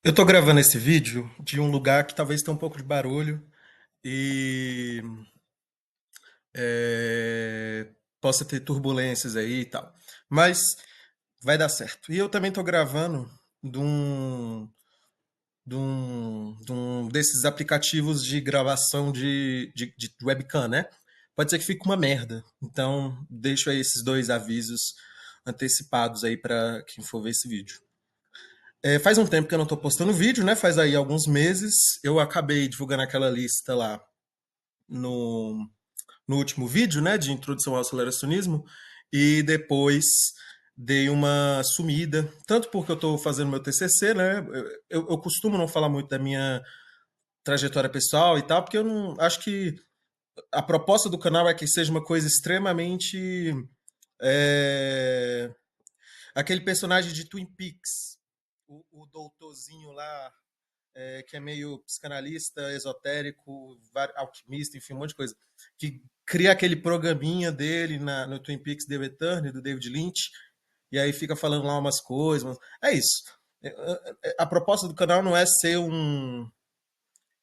Eu tô gravando esse vídeo de um lugar que talvez tenha um pouco de barulho e é, possa ter turbulências aí e tal. Mas vai dar certo. E eu também tô gravando de um desses aplicativos de gravação de webcam, né? Pode ser que fique uma merda. Então, deixo aí esses dois avisos antecipados aí para quem for ver esse vídeo. Faz um tempo que eu não tô postando vídeo, né? Faz aí alguns meses. Eu acabei divulgando aquela lista lá no, no último vídeo, né? De introdução ao aceleracionismo. E depois dei uma sumida. Tanto porque eu tô fazendo meu TCC, né? Eu costumo não falar muito da minha trajetória pessoal e tal, porque eu não acho que a proposta do canal é que seja uma coisa extremamente. é, Aquele personagem de Twin Peaks, o doutorzinho lá, que é meio psicanalista, esotérico, alquimista, enfim, um monte de coisa, que cria aquele programinha dele no Twin Peaks The Return, do David Lynch, e aí fica falando lá umas coisas. É isso. A proposta do canal não é ser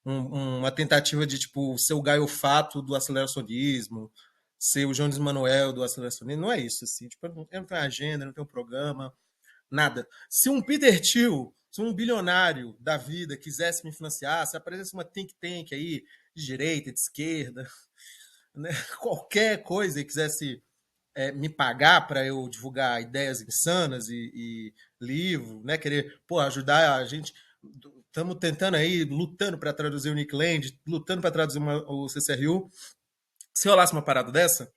uma tentativa de, tipo, ser o Gaio Fato do aceleracionismo, ser o Jones Manuel do aceleracionismo. Não é isso, assim. Tipo, eu não tenho agenda, não tenho programa, nada. Se um Peter Thiel, se um bilionário da vida quisesse me financiar, se aparecesse uma think tank aí, de direita, de esquerda, né, qualquer coisa e quisesse me pagar para eu divulgar ideias insanas e livro, né, querer, pô, ajudar a gente, estamos tentando aí, lutando para traduzir o Nick Land, lutando para traduzir o CCRU, se rolasse uma parada dessa,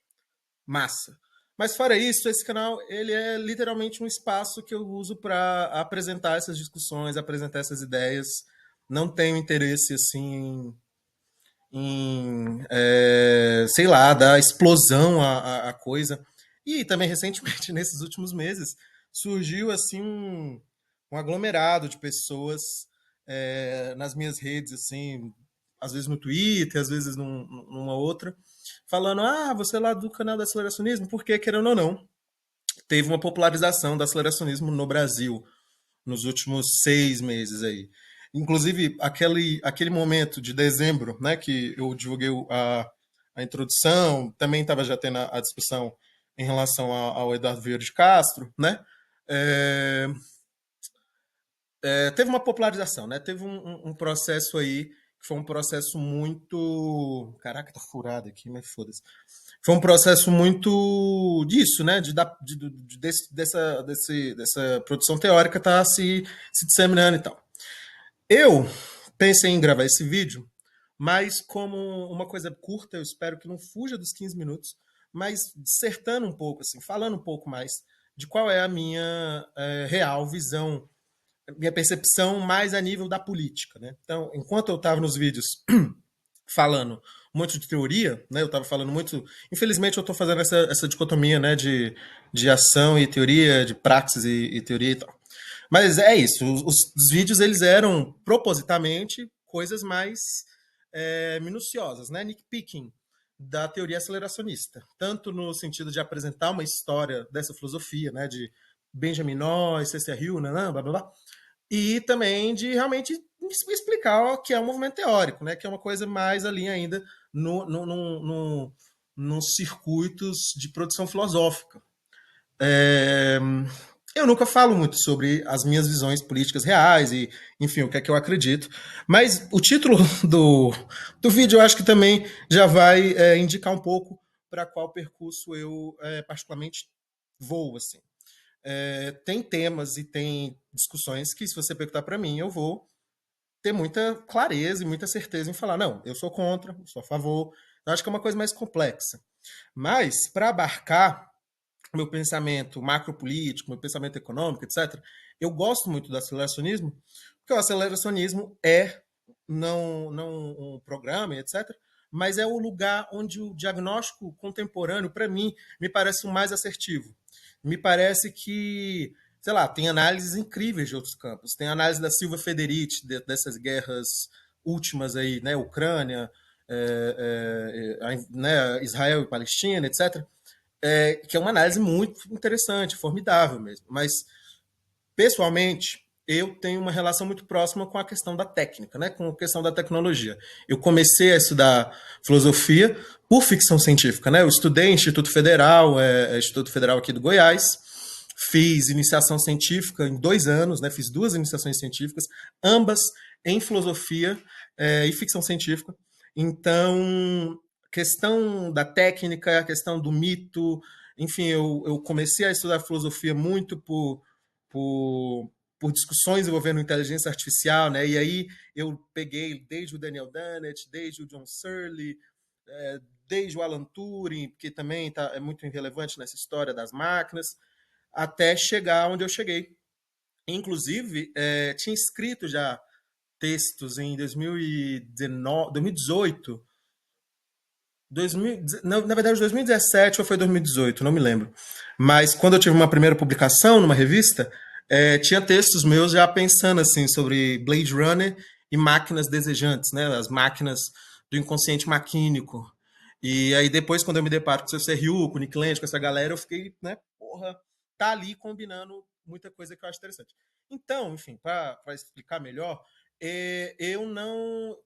massa. Mas fora isso, esse canal ele é literalmente um espaço que eu uso para apresentar essas discussões, apresentar essas ideias. Não tenho interesse assim sei lá, dar explosão à coisa. E também recentemente, nesses últimos meses, surgiu assim um aglomerado de pessoas nas minhas redes, assim, às vezes no Twitter, às vezes numa outra, falando: ah, você é lá do canal do aceleracionismo, porque, querendo ou não, teve uma popularização do aceleracionismo no Brasil nos últimos 6 meses aí. Inclusive, aquele momento de dezembro, né, que eu divulguei a introdução, também estava já tendo a discussão em relação ao Eduardo Vieira de Castro, né? É, teve uma popularização, né? Teve um processo aí que foi um processo muito. Caraca, tá furado aqui, mas foda-se. Foi um processo muito disso, né? Dessa produção teórica tá se disseminando e tal. Eu pensei em gravar esse vídeo, mas como uma coisa curta, eu espero que não fuja dos 15 minutos, mas dissertando um pouco, assim, falando um pouco mais de qual é a minha real visão, minha percepção mais a nível da política, né? Então, enquanto eu estava nos vídeos falando muito de teoria, né? Eu estava falando muito. Infelizmente, eu estou fazendo essa dicotomia, né? De ação e teoria, de praxis e teoria e tal. Mas é isso. Os vídeos eles eram propositamente coisas mais minuciosas, né? Nitpicking da teoria aceleracionista, tanto no sentido de apresentar uma história dessa filosofia, né? De Benjamin Noyes, C.C. Hill, blá, blá, blá, e também de realmente explicar o que é um movimento teórico, né? Que é uma coisa mais ali ainda nos circuitos de produção filosófica. É, eu nunca falo muito sobre as minhas visões políticas reais e, enfim, o que é que eu acredito. Mas o título do vídeo eu acho que também já vai indicar um pouco para qual percurso eu particularmente vou, assim. Tem temas e tem discussões que, se você perguntar para mim, eu vou ter muita clareza e muita certeza em falar, não, eu sou contra, eu sou a favor. Eu acho que é uma coisa mais complexa. Mas, para abarcar meu pensamento macropolítico, meu pensamento econômico, etc., eu gosto muito do aceleracionismo, porque o aceleracionismo é não um programa, etc., mas é o lugar onde o diagnóstico contemporâneo, para mim, me parece o mais assertivo. Me parece que, sei lá, tem análises incríveis de outros campos. Tem análise da Silva Federici, dessas guerras últimas aí, né, Ucrânia, né, Israel e Palestina, etc., que é uma análise muito interessante, formidável mesmo. Mas, pessoalmente, eu tenho uma relação muito próxima com a questão da técnica, né? Com a questão da tecnologia. Eu comecei a estudar filosofia por ficção científica, né? Eu estudei em Instituto Federal, Instituto Federal aqui do Goiás, fiz iniciação científica em 2 anos, né? Fiz duas iniciações científicas, ambas em filosofia e ficção científica. Então, questão da técnica, a questão do mito, enfim, eu comecei a estudar filosofia muito por, por discussões envolvendo inteligência artificial, né? E aí eu peguei desde o Daniel Dennett, desde o John Searle, desde o Alan Turing, que também é muito relevante nessa história das máquinas, até chegar onde eu cheguei. Inclusive, tinha escrito já textos em 2019, 2018, 2000, na verdade 2017 ou foi 2018, não me lembro. Mas quando eu tive uma primeira publicação numa revista, tinha textos meus já pensando assim sobre Blade Runner e máquinas desejantes, né? As máquinas do inconsciente maquínico. E aí depois, quando eu me deparo com o seu Ryu, com o Nick Land, com essa galera, eu fiquei, né? Porra, tá ali combinando muita coisa que eu acho interessante. Então, enfim, para explicar melhor, eu não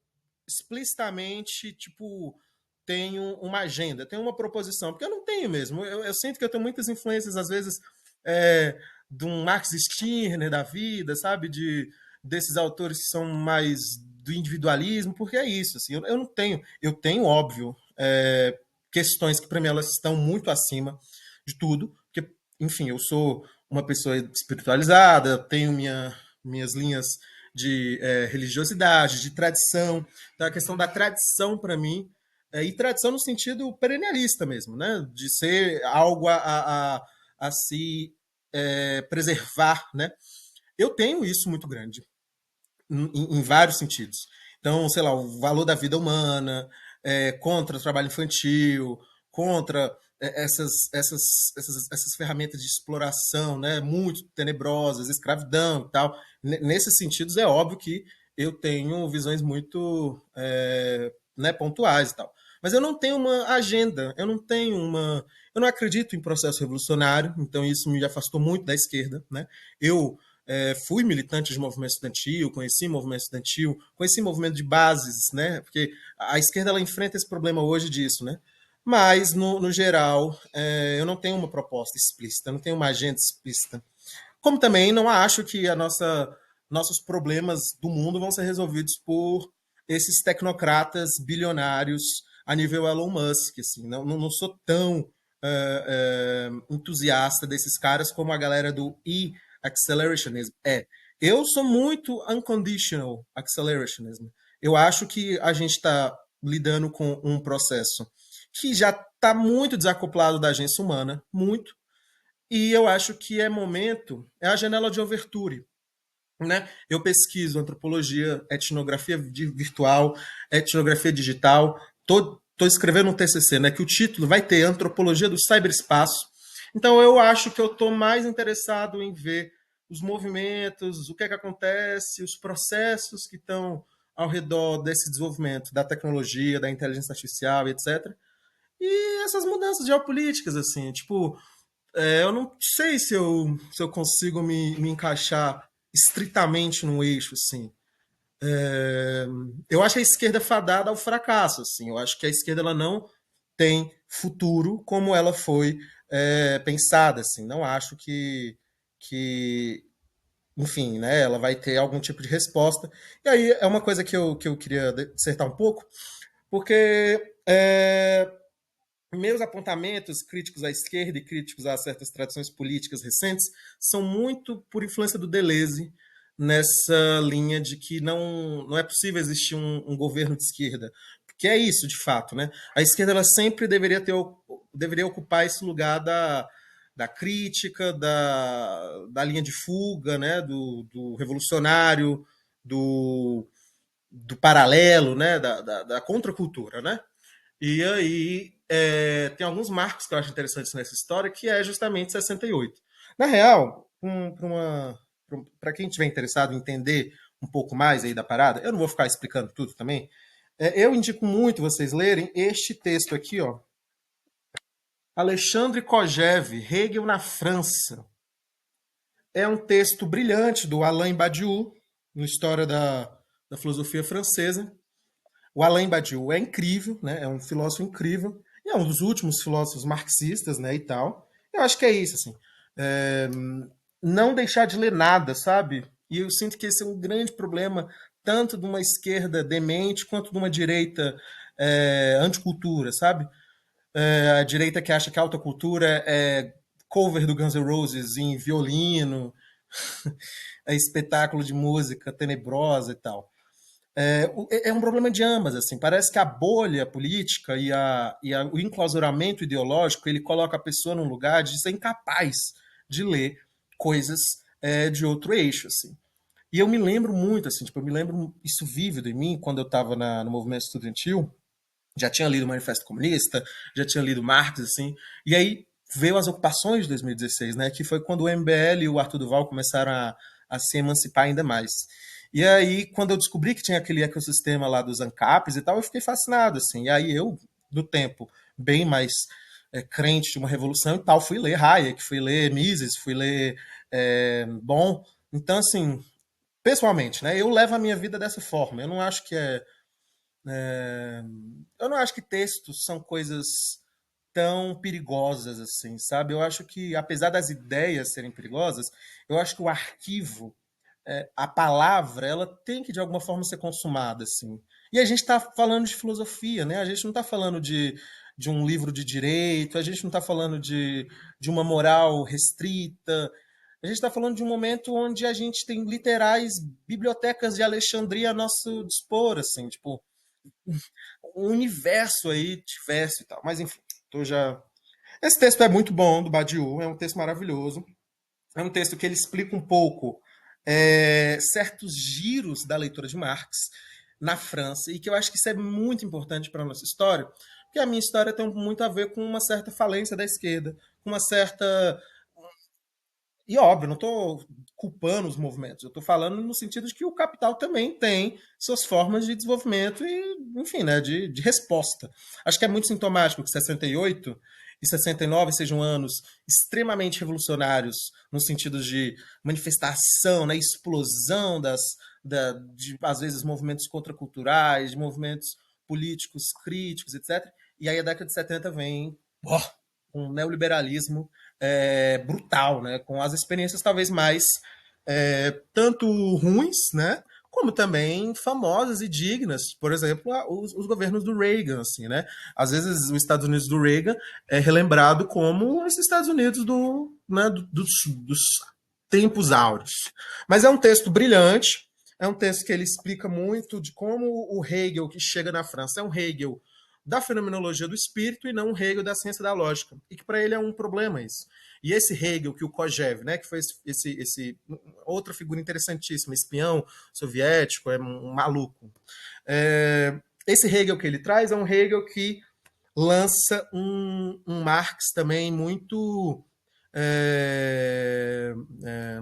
explicitamente, tipo, tenho uma agenda, tenho uma proposição, porque eu não tenho mesmo. Eu sinto que eu tenho muitas influências, às vezes, é, de um Max Stirner da vida, sabe? Desses autores que são mais do individualismo, porque é isso, assim, eu não tenho, eu tenho, óbvio, questões que para mim elas estão muito acima de tudo, porque, enfim, eu sou uma pessoa espiritualizada, tenho minhas linhas de religiosidade, de tradição. Então, a questão da tradição, para mim, e tradição no sentido perennialista mesmo, né? De ser algo a se preservar, né? Eu tenho isso muito grande, em vários sentidos. Então, sei lá, o valor da vida humana, contra o trabalho infantil, contra essas ferramentas de exploração, né, muito tenebrosas, escravidão e tal. Nesses sentidos, é óbvio que eu tenho visões muito né, pontuais e tal. Mas eu não tenho uma agenda, eu não acredito em processo revolucionário, então isso me afastou muito da esquerda, né? Eu fui militante de movimento estudantil, conheci movimento de bases, né? Porque a esquerda ela enfrenta esse problema hoje disso, né? Mas, no geral, eu não tenho uma proposta explícita, eu não tenho uma agenda explícita. Como também não acho que nossos problemas do mundo vão ser resolvidos por esses tecnocratas bilionários a nível Elon Musk. Assim, não sou tão entusiasta desses caras como a galera do e-accelerationism. Eu sou muito unconditional accelerationism. Eu acho que a gente está lidando com um processo que já está muito desacoplado da agência humana, muito, e eu acho que é a janela de overture. Né? Eu pesquiso antropologia, etnografia virtual, etnografia digital. Tô escrevendo um TCC, né? Que o título vai ter Antropologia do Cyberespaço. Então eu acho que eu estou mais interessado em ver os movimentos, o que é que acontece, os processos que estão ao redor desse desenvolvimento da tecnologia, da inteligência artificial, etc. E essas mudanças geopolíticas, assim, tipo, eu não sei se eu consigo me encaixar estritamente num eixo, assim. É, eu acho a esquerda fadada ao fracasso, assim. Eu acho que a esquerda ela não tem futuro como ela foi pensada, assim. Não acho que, enfim, né, ela vai ter algum tipo de resposta. E aí é uma coisa que eu queria dissertar um pouco, porque meus apontamentos críticos à esquerda e críticos a certas tradições políticas recentes são muito por influência do Deleuze nessa linha de que não é possível existir um governo de esquerda. Porque é isso, de fato. Né? A esquerda ela sempre deveria ocupar esse lugar da crítica, da linha de fuga, né? do revolucionário, do paralelo, né? da contracultura. Né? E aí tem alguns marcos que eu acho interessantes nessa história, que é justamente 68. Na real, para quem estiver interessado em entender um pouco mais aí da parada, eu não vou ficar explicando tudo também. Eu indico muito vocês lerem este texto aqui, ó. Alexandre Kojève, Hegel na França. é um texto brilhante do Alain Badiou, na história da filosofia francesa. O Alain Badiou é incrível, né? É um filósofo incrível. E é um dos últimos filósofos marxistas, né? E tal. Eu acho que é isso, assim. É, não deixar de ler nada, sabe? E eu sinto que esse é um grande problema, tanto de uma esquerda demente, quanto de uma direita anticultura, sabe? A direita que acha que a alta cultura é cover do Guns N' Roses em violino, é espetáculo de música tenebrosa e tal. É um problema de ambas, assim. Parece que a bolha política o enclausuramento ideológico ele coloca a pessoa num lugar de ser incapaz de ler coisas de outro eixo, assim. E eu me lembro muito, assim, tipo, eu me lembro isso vívido em mim quando eu estava no movimento estudantil. Já tinha lido o Manifesto Comunista, já tinha lido Marx, assim, e aí veio as ocupações de 2016, né, que foi quando o MBL e o Arthur Duval começaram a se emancipar ainda mais. E aí, quando eu descobri que tinha aquele ecossistema lá dos ANCAPs e tal, eu fiquei fascinado, assim, e aí eu, do tempo bem mais crente de uma revolução e tal, fui ler Hayek, fui ler Mises, fui ler Bon, então, assim, pessoalmente, né, eu levo a minha vida dessa forma, eu não acho que textos são coisas tão perigosas assim, sabe? Eu acho que, apesar das ideias serem perigosas, eu acho que o arquivo, a palavra, ela tem que de alguma forma ser consumada, assim. E a gente está falando de filosofia, né? A gente não está falando de um livro de direito, a gente não está falando de uma moral restrita. A gente está falando de um momento onde a gente tem literais bibliotecas de Alexandria a nosso dispor, assim, tipo, um universo aí diverso e tal. Mas enfim, tô já. Esse texto é muito bom do Badiou, é um texto maravilhoso. É um texto que ele explica um pouco certos giros da leitura de Marx na França e que eu acho que isso é muito importante para a nossa história, porque a minha história tem muito a ver com uma certa falência da esquerda, com uma certa e óbvio, não estou culpando os movimentos, eu estou falando no sentido de que o capital também tem suas formas de desenvolvimento e, enfim, né, de resposta. Acho que é muito sintomático que 68 e 69 sejam anos extremamente revolucionários no sentido de manifestação, né, explosão de, às vezes, movimentos contraculturais, de movimentos políticos críticos, etc. E aí a década de 70 vem com um neoliberalismo brutal, né? Com as experiências talvez mais tanto ruins, né? Como também famosas e dignas, por exemplo, os governos do Reagan, assim, né? Às vezes os Estados Unidos do Reagan é relembrado como os Estados Unidos dos tempos áureos. Mas é um texto brilhante, é um texto que ele explica muito de como o Hegel que chega na França é um Hegel da fenomenologia do espírito e não um Hegel da ciência da lógica. E que para ele é um problema isso. E esse Hegel que o Kojève, né, que foi esse outra figura interessantíssima, espião soviético, é um maluco. Esse Hegel que ele traz é um Hegel que lança um Marx também muito é, é,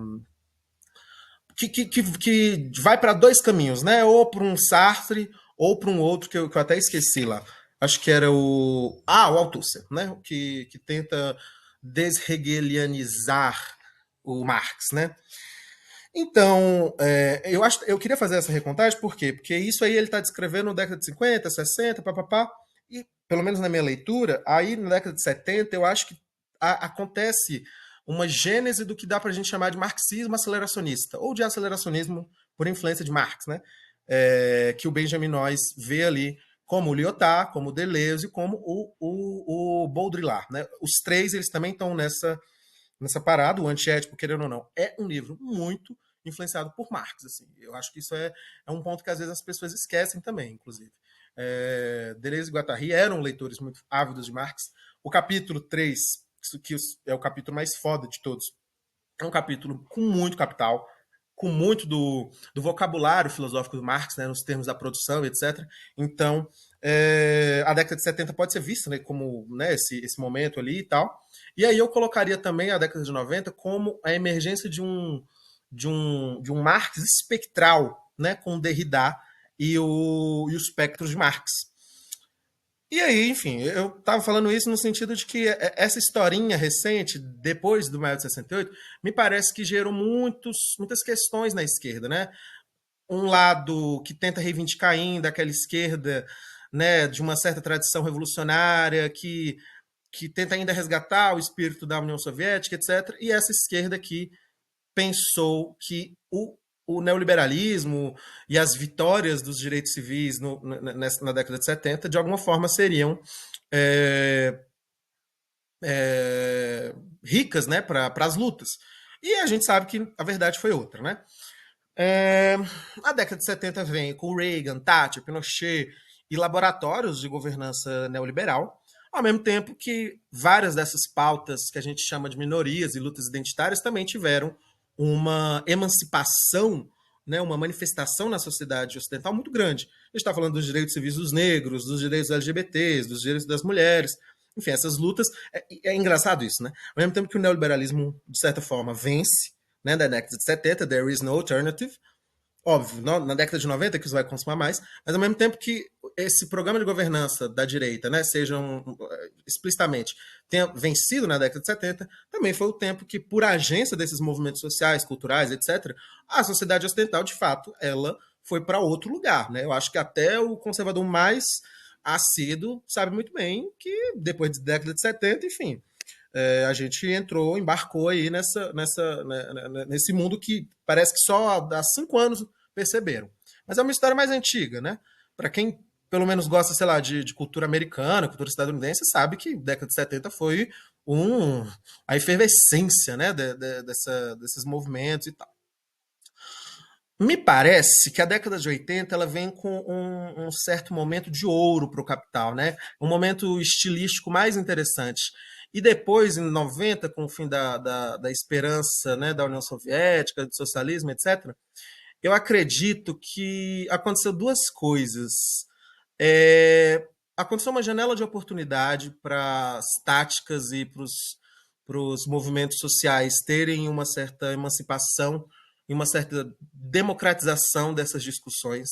que vai para dois caminhos, né? Ou para um Sartre ou para um outro que eu até esqueci lá. Acho que era o Althusser, né? Que tenta deshegelianizar o Marx, né? Então, eu queria fazer essa recontagem, por quê? Porque isso aí ele está descrevendo na década de 50, 60, papapá, e pelo menos na minha leitura, aí na década de 70, eu acho que acontece uma gênese do que dá para a gente chamar de marxismo aceleracionista, ou de aceleracionismo por influência de Marx, né? Que o Benjamin Noyes vê ali como o Lyotard, como o Deleuze e como o Baudrillard, né? Os três, eles também estão nessa parada. O Antiético, querendo ou não, é um livro muito influenciado por Marx. Assim. Eu acho que isso é um ponto que às vezes as pessoas esquecem também, inclusive. Deleuze e Guattari eram leitores muito ávidos de Marx. O capítulo 3, que é o capítulo mais foda de todos, é um capítulo com muito capital, com muito do vocabulário filosófico do Marx, né, nos termos da produção, etc. Então, a década de 70 pode ser vista, né, como né, esse momento ali e tal. E aí eu colocaria também a década de 90 como a emergência de um Marx espectral, né, com Derrida e o espectro de Marx. E aí, enfim, eu tava falando isso no sentido de que essa historinha recente, depois do maio de 68, me parece que gerou muitas questões na esquerda, né? Um lado que tenta reivindicar ainda aquela esquerda, né, de uma certa tradição revolucionária, que tenta ainda resgatar o espírito da União Soviética, etc. E essa esquerda que pensou que o neoliberalismo e as vitórias dos direitos civis na década de 70, de alguma forma, seriam é, ricas, né, para as lutas. E a gente sabe que a verdade foi outra, né? É, a década de 70 vem com Reagan, Thatcher, Pinochet e laboratórios de governança neoliberal, ao mesmo tempo que várias dessas pautas que a gente chama de minorias e lutas identitárias também tiveram uma emancipação, né, uma manifestação na sociedade ocidental muito grande. A gente está falando dos direitos civis dos negros, dos direitos LGBTs, dos direitos das mulheres, enfim, essas lutas. É engraçado isso, né? Ao mesmo tempo que o neoliberalismo, de certa forma, vence, né, da década de 70, There is no alternative. Óbvio, na década de 90 que isso vai consumar mais, mas ao mesmo tempo que esse programa de governança da direita, né, explicitamente tenha vencido na década de 70, também foi o tempo que, por agência desses movimentos sociais, culturais, etc., a sociedade ocidental, de fato, ela foi para outro lugar. Né? Eu acho que até o conservador mais assíduo sabe muito bem que depois da década de 70, enfim, a gente embarcou aí nesse mundo que parece que só há 5 anos perceberam. Mas é uma história mais antiga, né? Para quem pelo menos gosta, sei lá, de cultura americana, cultura estadunidense, sabe que década de 70 foi um, a efervescência, né, desses movimentos e tal. Me parece que a década de 80 ela vem com um certo momento de ouro para o capital, né? Um momento estilístico mais interessante. E depois, em 90, com o fim da esperança, né, da União Soviética, do socialismo, etc., eu acredito que aconteceu duas coisas. É, aconteceu uma janela de oportunidade para as táticas e para os movimentos sociais terem uma certa emancipação e uma certa democratização dessas discussões,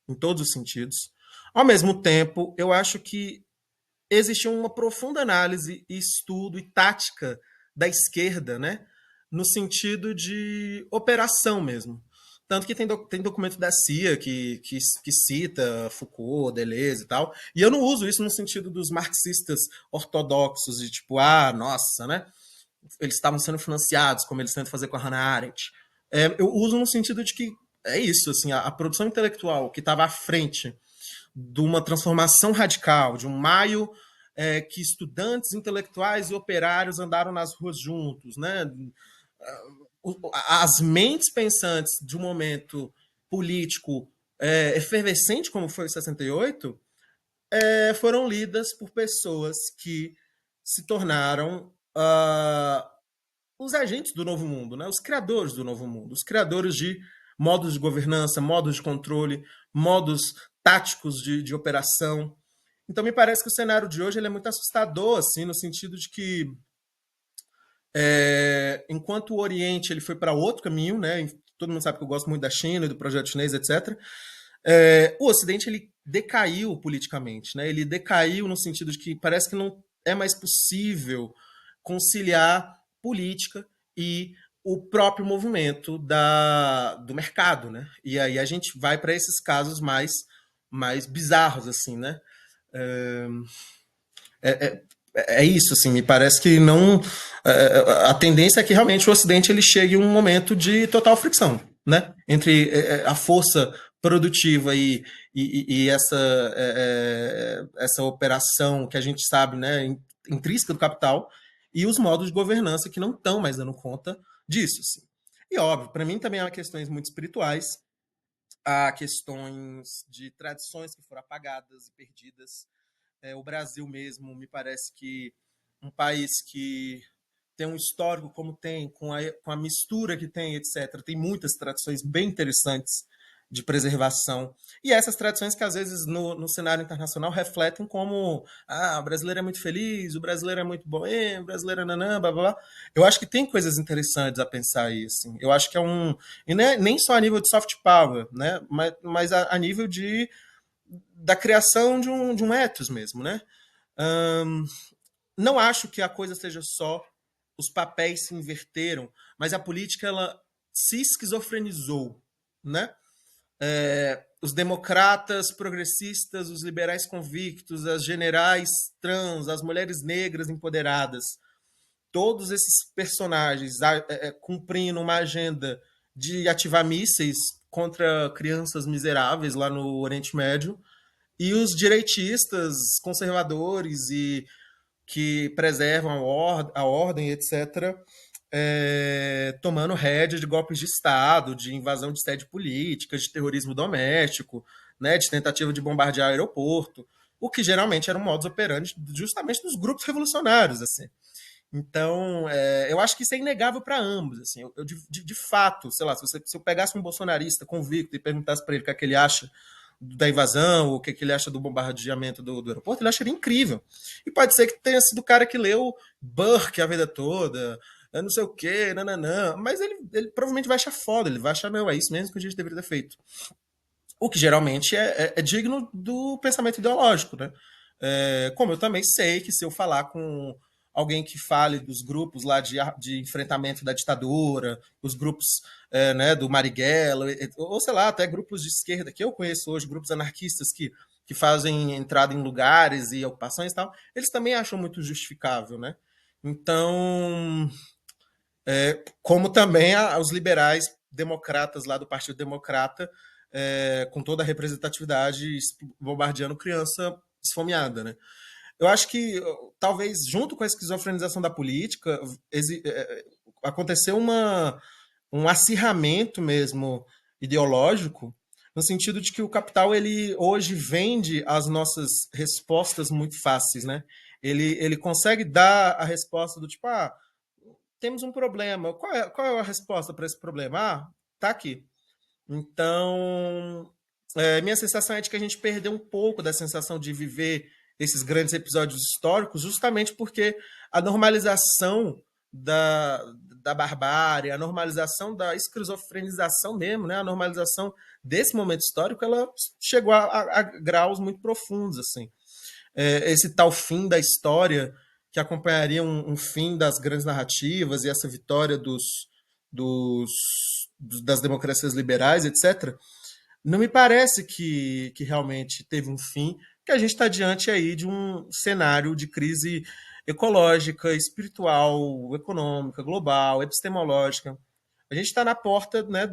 em todos os sentidos. Ao mesmo tempo, eu acho que existe uma profunda análise e estudo e tática da esquerda, né? No sentido de operação mesmo. Tanto que tem documento da CIA que cita Foucault, Deleuze e tal. E eu não uso isso no sentido dos marxistas ortodoxos, de tipo, nossa, né? Eles estavam sendo financiados, como eles tentam fazer com a Hannah Arendt. Eu uso no sentido de que é isso, assim, a produção intelectual que estava à frente de uma transformação radical, de um maio que estudantes, intelectuais e operários andaram nas ruas juntos, né? As mentes pensantes de um momento político efervescente como foi o 68 foram lidas por pessoas que se tornaram os agentes do novo mundo, né? Os criadores do novo mundo, os criadores de modos de governança, modos de controle, modos táticos de operação. Então me parece que o cenário de hoje ele é muito assustador, assim, no sentido de que enquanto o Oriente ele foi para outro caminho, né? Todo mundo sabe que eu gosto muito da China e do projeto chinês, etc. O Ocidente ele decaiu politicamente, né? Ele decaiu no sentido de que parece que não é mais possível conciliar política e o próprio movimento do mercado, né? E aí a gente vai para esses casos mais bizarros, assim, né? É, é, é isso, assim, me parece que não. A tendência é que realmente o Ocidente ele chegue a um momento de total fricção, né? Entre a força produtiva e essa operação que a gente sabe, né, intrínseca do capital, e os modos de governança que não estão mais dando conta disso. Assim. E óbvio, para mim também há questões muito espirituais, há questões de tradições que foram apagadas e perdidas, o Brasil mesmo me parece que um país que tem um histórico como tem, com a mistura que tem, etc., tem muitas tradições bem interessantes de preservação. E essas tradições que, às vezes, no cenário internacional refletem como o brasileiro é muito feliz, o brasileiro é muito boêmio, o brasileiro é nanã, blá, blá, blá. Eu acho que tem coisas interessantes a pensar aí, assim. Eu acho que é um... E nem só a nível de soft power, né? Mas a nível de da criação de um ethos mesmo, né? Ahn, não acho que a coisa seja só os papéis se inverteram, mas a política ela se esquizofrenizou, né? Os democratas progressistas, os liberais convictos, as generais trans, as mulheres negras empoderadas, todos esses personagens cumprindo uma agenda de ativar mísseis contra crianças miseráveis lá no Oriente Médio, e os direitistas, conservadores e que preservam a ordem, etc., tomando rédea de golpes de Estado, de invasão de sede política, de terrorismo doméstico, né, de tentativa de bombardear o aeroporto, o que geralmente era um modus operandi justamente dos grupos revolucionários. Assim. Então, eu acho que isso é inegável para ambos. Assim. De fato, sei lá, se eu pegasse um bolsonarista convicto e perguntasse para ele o que, é que ele acha da invasão, o que, é que ele acha do bombardeamento do aeroporto, ele acharia incrível. E pode ser que tenha sido o cara que leu Burke a vida toda, não sei o quê, nananã, mas ele provavelmente vai achar foda, ele vai achar, meu, é isso mesmo que a gente deveria ter feito. O que geralmente é digno do pensamento ideológico, né? Como eu também sei que se eu falar com alguém que fale dos grupos lá de enfrentamento da ditadura, os grupos né, do Marighella, ou sei lá, até grupos de esquerda que eu conheço hoje, grupos anarquistas que fazem entrada em lugares e ocupações e tal, eles também acham muito justificável, né? Então, como também os liberais democratas lá do Partido Democrata, com toda a representatividade, bombardeando criança esfomeada, né? Eu acho que talvez junto com a esquizofrenização da política aconteceu um acirramento mesmo ideológico, no sentido de que o capital ele hoje vende as nossas respostas muito fáceis, né? Ele consegue dar a resposta do tipo, temos um problema. Qual é a resposta para esse problema? Tá aqui. Então, minha sensação é de que a gente perdeu um pouco da sensação de viver esses grandes episódios históricos, justamente porque a normalização da, da barbárie, a normalização da esquizofrenização mesmo, né? A normalização desse momento histórico, ela chegou a graus muito profundos, assim. Esse tal fim da história que acompanharia um fim das grandes narrativas e essa vitória dos, das democracias liberais, etc., não me parece que realmente teve um fim, que a gente está diante aí de um cenário de crise ecológica, espiritual, econômica, global, epistemológica. A gente está na porta, né,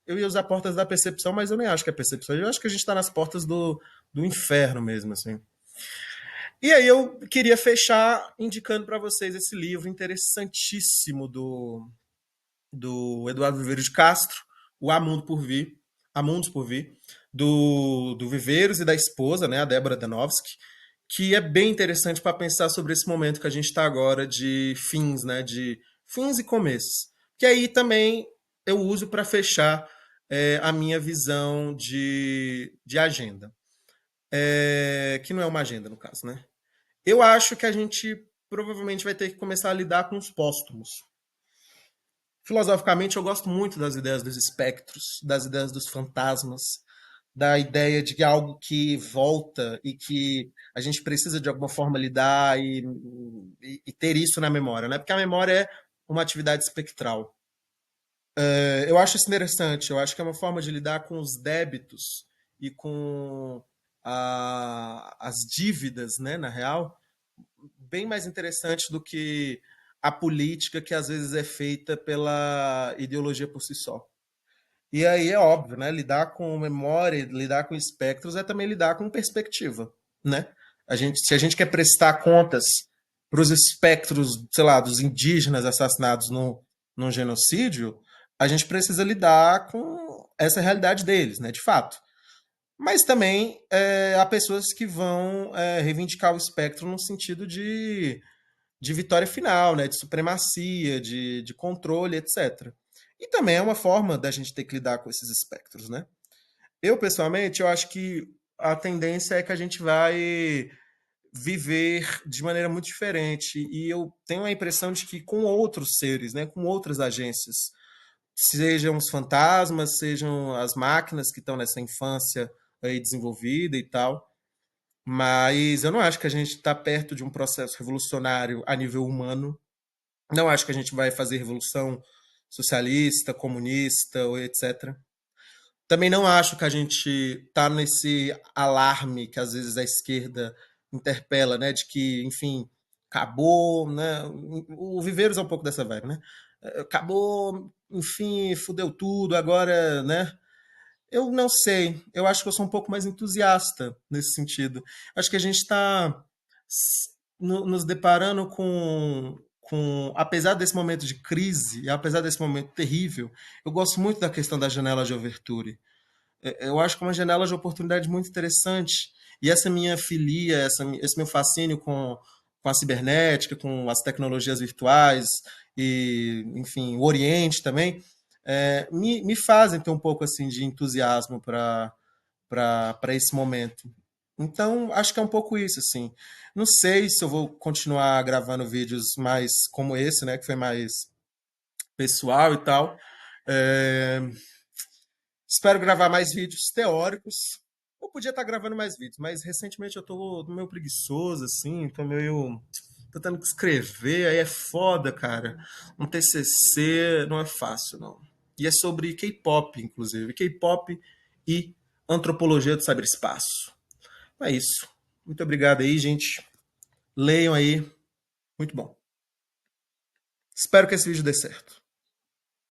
eu ia usar portas da percepção, mas eu nem acho que é percepção. Eu acho que a gente está nas portas do inferno mesmo, assim. E aí eu queria fechar indicando para vocês esse livro interessantíssimo do Eduardo Viveiros de Castro, o Há Mundo por Vir, Há Mundos por Vir, do Viveiros e da esposa, né, a Débora Danovski, que é bem interessante para pensar sobre esse momento que a gente está agora de fins, né, de fins e começos. Que aí também eu uso para fechar a minha visão de agenda. Que não é uma agenda, no caso, né? Eu acho que a gente provavelmente vai ter que começar a lidar com os póstumos. Filosoficamente, eu gosto muito das ideias dos espectros, das ideias dos fantasmas, da ideia de que algo que volta e que a gente precisa de alguma forma lidar e ter isso na memória, né? Porque a memória é uma atividade espectral. Eu acho isso interessante, eu acho que é uma forma de lidar com os débitos e com as dívidas, né, na real, bem mais interessante do que a política que às vezes é feita pela ideologia por si só. E aí é óbvio, né? Lidar com memória, lidar com espectros é também lidar com perspectiva, né? Se a gente quer prestar contas para os espectros, sei lá, dos indígenas assassinados num genocídio, a gente precisa lidar com essa realidade deles, né? De fato. Mas também há pessoas que vão reivindicar o espectro no sentido de vitória final, né, de supremacia, de controle, etc. E também é uma forma da gente ter que lidar com esses espectros, né? Eu, pessoalmente, eu acho que a tendência é que a gente vai viver de maneira muito diferente e eu tenho a impressão de que com outros seres, né, com outras agências, sejam os fantasmas, sejam as máquinas que estão nessa infância aí desenvolvida e tal. Mas eu não acho que a gente está perto de um processo revolucionário a nível humano. Não acho que a gente vai fazer revolução socialista, comunista ou etc. Também não acho que a gente está nesse alarme que às vezes a esquerda interpela, né, de que, enfim, acabou, né? O Viveiros é um pouco dessa vibe, né? Acabou, enfim, fudeu tudo, agora, né? Eu não sei. Eu acho que eu sou um pouco mais entusiasta nesse sentido. Acho que a gente está nos deparando apesar desse momento de crise, e apesar desse momento terrível, eu gosto muito da questão da janela de overture. Eu acho que é uma janela de oportunidade muito interessante. E essa minha filia, esse meu fascínio com a cibernética, com as tecnologias virtuais e, enfim, o Oriente também, me fazem ter um pouco assim de entusiasmo para esse momento. Então, acho que é um pouco isso, assim. Não sei se eu vou continuar gravando vídeos mais como esse, né, que foi mais pessoal e tal. É, espero gravar mais vídeos teóricos. Eu podia estar gravando mais vídeos, mas recentemente eu tô meio preguiçoso, assim, tô meio. Tô tendo que escrever, aí é foda, cara. Um TCC não é fácil, não. E é sobre K-pop, inclusive. K-pop e antropologia do cyberespaço. É isso. Muito obrigado aí, gente. Leiam aí. Muito bom. Espero que esse vídeo dê certo.